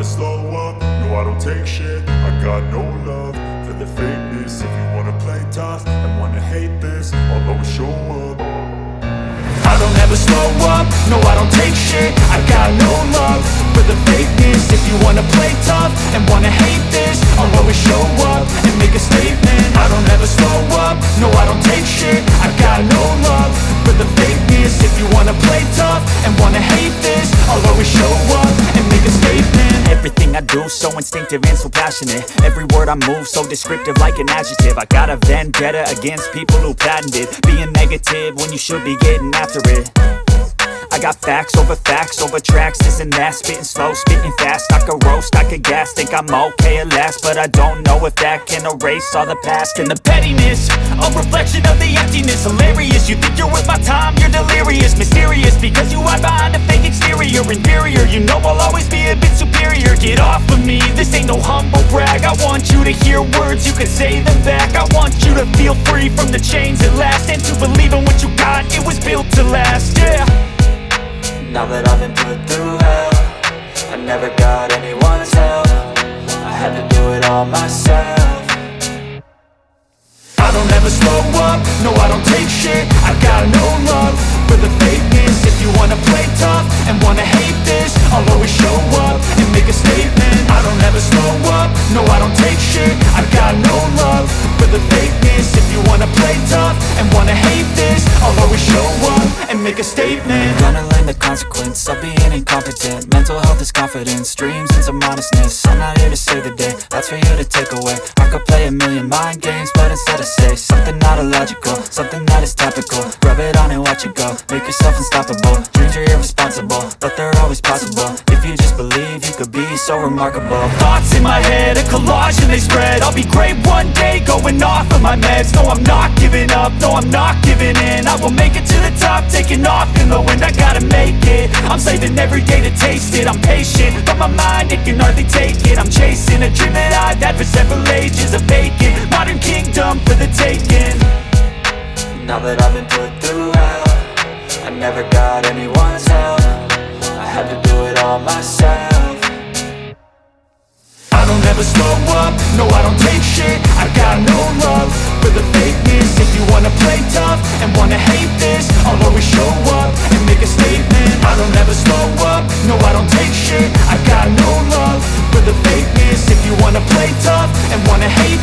slow up, no I don't take shit. I got no love for the fakeness. If you wanna play tough and wanna hate this, I'll always show up. I don't ever slow up, no I don't take shit. I got no love for the fakeness. If you wanna play tough and wanna hate this, I'll always show up and make a statement. I don't ever slow up, no I don't take shit. I got no love for the fakeness. If you wanna play tough and wanna hate this, I'll always show up and make a statement. Everything I do so instinctive and so passionate. Every word I move so descriptive like an adjective. I got a vendetta against people who patented being negative when you should be getting after it. I got facts over tracks, this and that. Spitting slow, spitting fast, I could roast, I could gas. Think I'm okay at last, but I don't know if that can erase all the past. And the pettiness, a reflection of the emptiness. Hilarious, you think you're worth my time, you're delirious. Mysterious, because you hide behind a fake exterior. Inferior, you know I'll always be a bit superior. Get off of me, this ain't no humble brag. I want you to hear words, you can say them back. I want you to feel free from the chains at last, and to believe in what you got, it was built to last, yeah. Now that I've been put through hell, I never got anyone's help. I had to do it all myself. I don't ever slow up, no I don't take shit. I got no love for the fakeness. If you wanna play tough and wanna hate this, I'll always show up and make a statement. I don't ever slow up, no I don't take shit. I got no love for the fakeness. If you wanna play tough and wanna hate this, I'll always show up and make a statement. Gonna learn the consequence of being incompetent. Mental health is confidence, dreams and some modestness. I'm not here to save the day, that's for you to take away. I could play a million mind games, but instead I say something not illogical, something that is topical. Rub it on and watch it go, make yourself unstoppable. Dreams are irresponsible, but they're always possible. If you just believe, you could be so remarkable. Thoughts in my head, a collage and they spread. I'll be great one day, going off of my meds. No, I'm not giving up, no, I'm not giving in. I will make it to the top, taking off in the wind. I gotta make it, I'm saving every day to taste it. I'm patient, but my mind, it can hardly take it. I'm chasing a dream that I've had for several ages. A vacant, modern kingdom for the taking. Now that I've been put through hell, I never got anyone's help. I had to do it all myself. I don't ever slow up, no I don't take shit. I got no love for the fakeness. If you wanna play tough and wanna hate this, I'll always show up and make a statement. I don't ever slow up, no I don't take shit. I got no love for the fakeness. If you wanna play tough and wanna hate